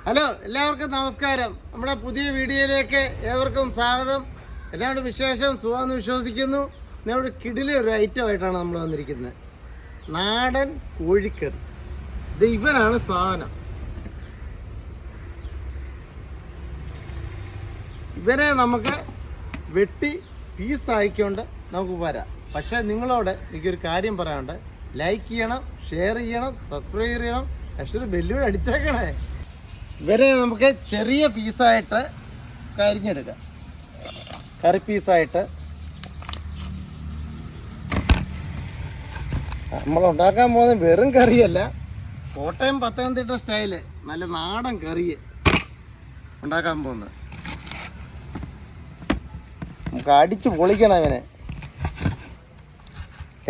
Hello, എല്ലാവർക്കും നമസ്കാരം. നമ്മുടെ പുതിയ വീഡിയോയിലേക്ക് ഏവർക്കും സ്വാഗതം. എല്ലാവരുടെ വിശേഷം സുഖമെന്ന് വിശ്വസിക്കുന്നു. നമ്മുടെ കിടിലെ ഒരു ഐറ്റമായിട്ടാണ് നമ്മൾ വന്നിരിക്കുന്നത്. നാടൻ കോഴിക്കറി. ഇത് ഇവനാണ് സാധനം. ഇവരെ നമുക്ക് വെട്ടി പീസായിക്കൊണ്ട് നമുക്ക് വരാം. പക്ഷേ നിങ്ങളോട് എനിക്കൊരു കാര്യം പറയാനുണ്ട്. ലൈക്ക് ചെയ്യണം, ഷെയർ ചെയ്യണം, സബ്സ്ക്രൈബ് ചെയ്യണം, പക്ഷേ ബെല്ലൂടെ അടിച്ചേക്കണേ. ഇവരെ നമുക്ക് ചെറിയ പീസായിട്ട് കരിഞ്ഞെടുക്കാം. കറി പീസായിട്ട് നമ്മൾ ഉണ്ടാക്കാൻ പോകുന്നത് വെറും കറിയല്ല, കോട്ടയം പത്തനംതിട്ട സ്റ്റൈല് നല്ല നാടൻ കറി ഉണ്ടാക്കാൻ പോകുന്നത്. നമുക്ക് അടിച്ച് പൊളിക്കണം ഇവനെ.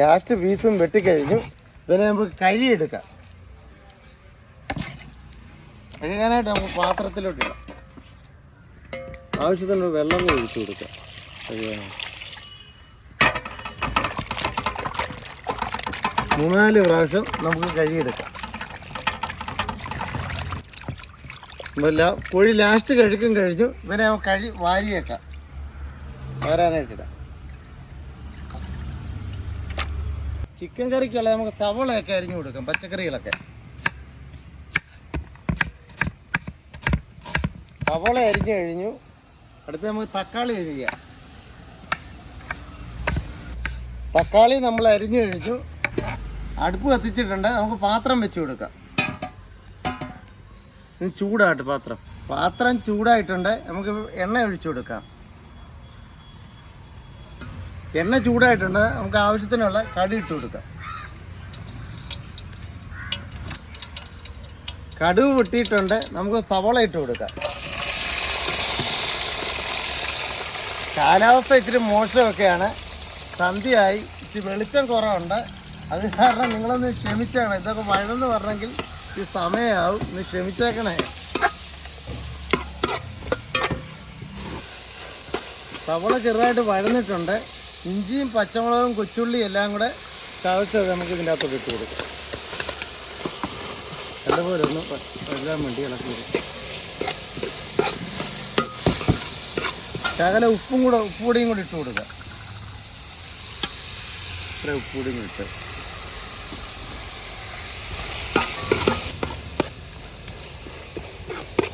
ലാസ്റ്റ് പീസും വെട്ടിക്കഴിഞ്ഞു. ഇവനെ നമുക്ക് കഴുകിയെടുക്കാം. കഴുകാനായിട്ട് നമുക്ക് പാത്രത്തിലോട്ട് ഇടാം. ആവശ്യത്തിനുള്ള വെള്ളം ഒഴിച്ചു കൊടുക്കാം. കഴുകാനായിട്ട് 3-4 പ്രാവശ്യം നമുക്ക് കഴുകിയെടുക്കാം. കോഴി ലാസ്റ്റ് കഴുകും കഴിഞ്ഞു. ഇവനെ നമുക്ക് വാരിയേക്കാം. വരാനായിട്ടിടാം. ചിക്കൻ കറിക്കുള്ള നമുക്ക് സവളയൊക്കെ അരിഞ്ഞു കൊടുക്കാം. പച്ചക്കറികളൊക്കെ സവള അരിഞ്ഞു കഴിഞ്ഞു. അടുത്ത് നമുക്ക് തക്കാളി അരിയാം. തക്കാളി നമ്മൾ അരിഞ്ഞു കഴിഞ്ഞു. അടുപ്പ് കത്തിച്ചിട്ടുണ്ട്. നമുക്ക് പാത്രം വെച്ച് കൊടുക്കാം. ചൂടായിട്ട് പാത്രം ചൂടായിട്ടുണ്ട്. നമുക്ക് എണ്ണ ഒഴിച്ചു കൊടുക്കാം. എണ്ണ ചൂടായിട്ടുണ്ട്. നമുക്ക് ആവശ്യത്തിനുള്ള കടുക് ഇട്ട് കൊടുക്കാം. കടുക് പൊട്ടിയിട്ടുണ്ട്. നമുക്ക് സവള ഇട്ട് കൊടുക്കാം. കാലാവസ്ഥ ഇച്ചിരി മോശമൊക്കെയാണ്. സന്ധ്യയായി, ഇച്ചിരി വെളിച്ചം കുറവുണ്ട്. അത് കാരണം നിങ്ങളൊന്ന് ക്ഷമിച്ചേക്കണം. ഇതൊക്കെ വഴന്ന് പറഞ്ഞെങ്കിൽ ഈ സമയമാവും. ഒന്ന് ക്ഷമിച്ചേക്കണേ. സവള ചെറുതായിട്ട് വഴന്നിട്ടുണ്ട്. ഇഞ്ചിയും പച്ചമുളകും കൊച്ചുള്ളിയും എല്ലാം കൂടെ ചതച്ചത് നമുക്ക് ഇതിൻ്റെ അകത്തോട്ട് ഇട്ട് കൊടുക്കാം. നല്ലപോലെ ഒന്ന് വഴുതാൻ വേണ്ടി ഇളക്കി കൊടുക്കും. ശകല ഉപ്പുപൊടിയും കൂടി ഇട്ട് കൊടുക്കുക. ഇത്ര ഉപ്പുപൊടിയും കൂടി ഇട്ട്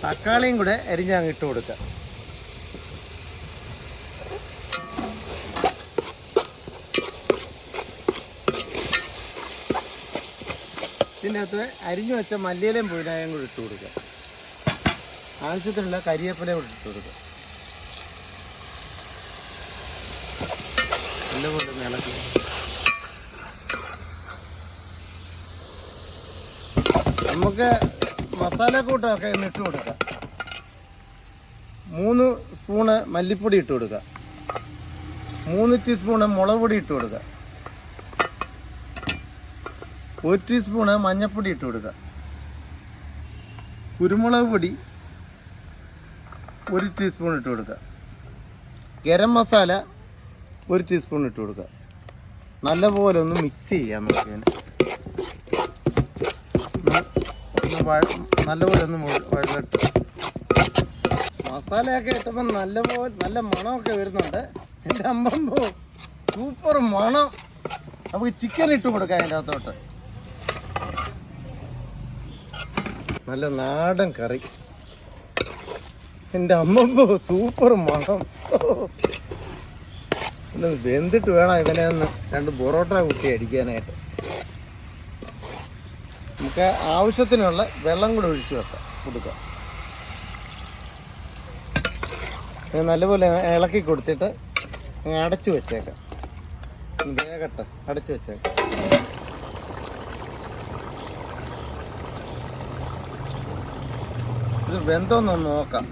തക്കാളിയും കൂടെ അരിഞ്ഞങ്ങ് ഇട്ട് കൊടുക്കുക. ഇതിൻ്റെ അകത്ത് അരിഞ്ഞു വെച്ച മല്ലിയിലയും പുതിനായും കൂടി ഇട്ട് കൊടുക്കുക. ആവശ്യത്തിനുള്ള കരിവേപ്പിലയും കൂടി ഇട്ട് കൊടുക്കുക. നല്ലപോലെ ഇളക്കി നമുക്ക് മസാലക്കൂട്ടൊക്കെ ഒന്ന് ഇട്ട് കൊടുക്കാം. 3 സ്പൂണ് മല്ലിപ്പൊടി ഇട്ട് കൊടുക്കുക. 3 ടീസ്പൂണ് മുളക് പൊടി ഇട്ട് കൊടുക്കുക. 1 ടീസ്പൂണ് മഞ്ഞൾപ്പൊടി ഇട്ട് കൊടുക്കുക. കുരുമുളക് പൊടി 1 ടീസ്പൂൺ ഇട്ട് കൊടുക്കുക. ഗരം മസാല 1 ടീസ്പൂൺ ഇട്ട് കൊടുക്കുക. നല്ലപോലെ ഒന്ന് മിക്സ് ചെയ്യാം. നല്ലപോലെ ഒന്ന് വഴലട്ട്. മസാലയൊക്കെ ഇട്ടപ്പോൾ നല്ല മണമൊക്കെ വരുന്നുണ്ട്. എൻ്റെ അമ്പമ്പോ സൂപ്പർ മണം. നമുക്ക് ചിക്കൻ ഇട്ട് കൊടുക്കാം അതിൻ്റെ അകത്തോട്ട്. നല്ല നാടൻ കറി. എൻ്റെ അമ്മമ്പോ സൂപ്പർ മണം. ഒന്ന് വെന്തിട്ട് വേണം ഇവനെ ഒന്ന് 2 പൊറോട്ട കുട്ടി അടിക്കാനായിട്ട്. നമുക്ക് ആവശ്യത്തിനുള്ള വെള്ളം കൂടെ ഒഴിച്ചു കൊടുക്കാം. നല്ലപോലെ ഇളക്കി കൊടുത്തിട്ട് അടച്ചു വെച്ചേക്കാം. വേഗട്ടെ, അടച്ചു വെച്ചേക്കാം. ഇത് വെന്തോന്നൊന്ന് നോക്കാം.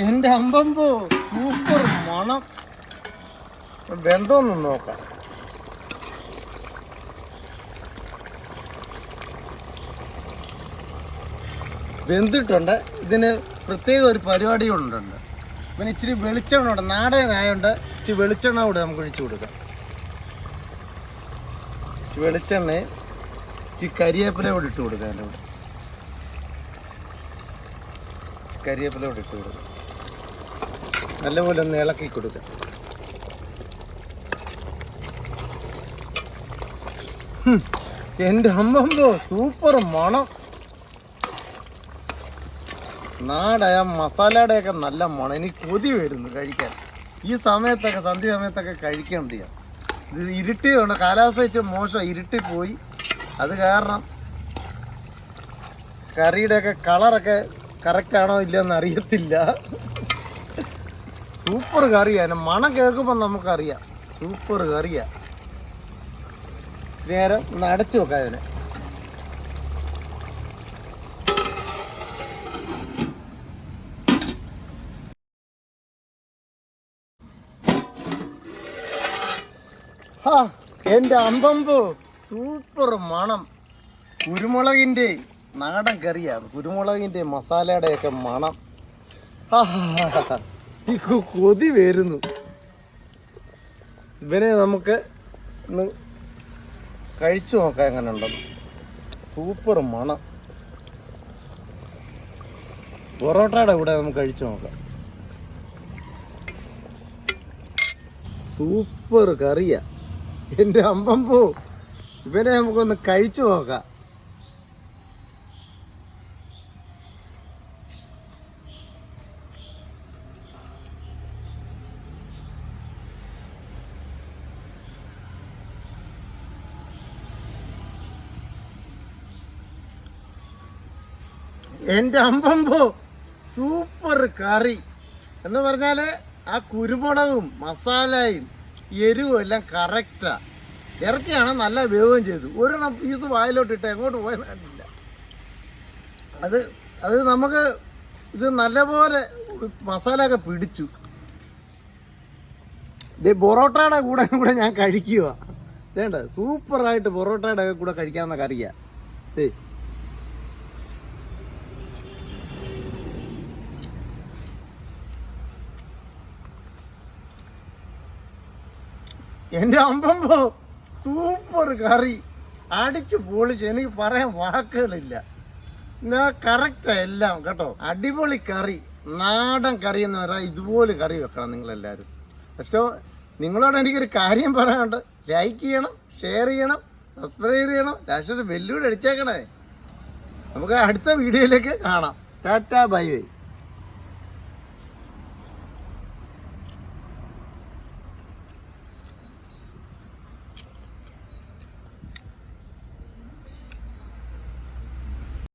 എൻ്റെ അമ്പമ്പോ സൂപ്പർ മണം. വെന്തോന്നൊന്ന് നോക്കാം. വെന്തിട്ടുണ്ട്. ഇതിന് പ്രത്യേക ഒരു പരിപാടി കൊണ്ടുണ്ട്. പിന്നെ ഇച്ചിരി വെളിച്ചെണ്ണ ഉണ്ട്. നാടനായതുകൊണ്ട് ഇച്ചിരി വെളിച്ചെണ്ണ കൂടെ നമുക്ക് ഒഴിച്ചു കൊടുക്കാം. വെളിച്ചെണ്ണ ഇച്ചിരി കരിവേപ്പില കൂടെ ഇട്ട് കൊടുക്കാം. അതിൻ്റെ കൂടെ കരിവേപ്പില കൂടെ ഇട്ട് കൊടുക്കുക. നല്ലപോലെ ഒന്ന് ഇളക്കി കൊടുക്കുക. എൻ്റെ അമ്മമ്പോ സൂപ്പർ മണം. നാടയ മസാലയുടെയൊക്കെ നല്ല മണം. എനിക്ക് കൊതി വരുന്നു കഴിക്കാൻ. ഈ സമയത്തൊക്കെ സന്ധ്യ സമയത്തൊക്കെ കഴിക്കേണ്ട. ഇത് ഇരുട്ടിയുണ്ട്, കാലാവസ്ഥ വെച്ച് മോശം, ഇരുട്ടിപ്പോയി. അത് കാരണം കറിയുടെയൊക്കെ കളറൊക്കെ കറക്റ്റാണോ ഇല്ലയെന്ന് അറിയത്തില്ല. സൂപ്പർ കറിയാണ്. മണം കേൾക്കുമ്പോൾ നമുക്കറിയാം സൂപ്പർ കറിയാണ്. നേരം ഒന്ന് അടച്ചു വെക്കാം അതിനെ. എൻ്റെ അമ്പമ്പോ സൂപ്പർ മണം. കുരുമുളകിൻ്റെ നാടൻ കറിയാണ്. കുരുമുളകിൻ്റെ മസാലയുടെയൊക്കെ മണം. ഈ കൊതി വരുന്നു. ഇവനെ നമുക്ക് ഒന്ന് കഴിച്ചു നോക്കാം എങ്ങനെ ഉണ്ടെന്ന്. സൂപ്പർ മണം. പൊറോട്ടയുടെ കൂടെ നമുക്ക് കഴിച്ചു നോക്കാം. സൂപ്പർ കറിയാ. എൻ്റെ അമ്പമ്പോ ഇവനെ നമുക്കൊന്ന് കഴിച്ചു നോക്കാം. എൻ്റെ അമ്പമ്പോ സൂപ്പർ കറി എന്ന് പറഞ്ഞാൽ ആ കുരുമുളകും മസാലയും എരിവും എല്ലാം കറക്റ്റാ. ഇറച്ചിയാണ് നല്ല വേവുകയും ചെയ്തു. ഒരെണ്ണം പീസ് വായിലോട്ടിട്ട് എങ്ങോട്ട് പോയെന്ന് കണ്ടില്ല. അത് നമുക്ക് ഇത് നല്ലപോലെ മസാലയൊക്കെ പിടിച്ചു. ഇത് പൊറോട്ടയുടെ കൂടെ ഞാൻ കഴിക്കുക. വേണ്ട സൂപ്പറായിട്ട് പൊറോട്ടയുടെ കൂടെ കഴിക്കാവുന്ന കറിയാ. എൻ്റെ അമ്പമ്പോ സൂപ്പർ കറി. അടിച്ചു പൊളിച്ചു. എനിക്ക് പറയാൻ വാക്കുകളില്ല. എന്നാ കറക്റ്റാ എല്ലാം കേട്ടോ. അടിപൊളി കറി. നാടൻ കറി എന്ന് പറഞ്ഞാൽ ഇതുപോലെ കറി വെക്കണം നിങ്ങളെല്ലാവരും. പക്ഷേ നിങ്ങളോട് എനിക്കൊരു കാര്യം പറയാനുണ്ട്. ലൈക്ക് ചെയ്യണം, ഷെയർ ചെയ്യണം, സബ്സ്ക്രൈബ് ചെയ്യണം, ലാസ്റ്റ് ഒരു ബെല്ലൂടെ അടിച്ചേക്കണേ. നമുക്ക് അടുത്ത വീഡിയോയിലേക്ക് കാണാം. Tata bye bye.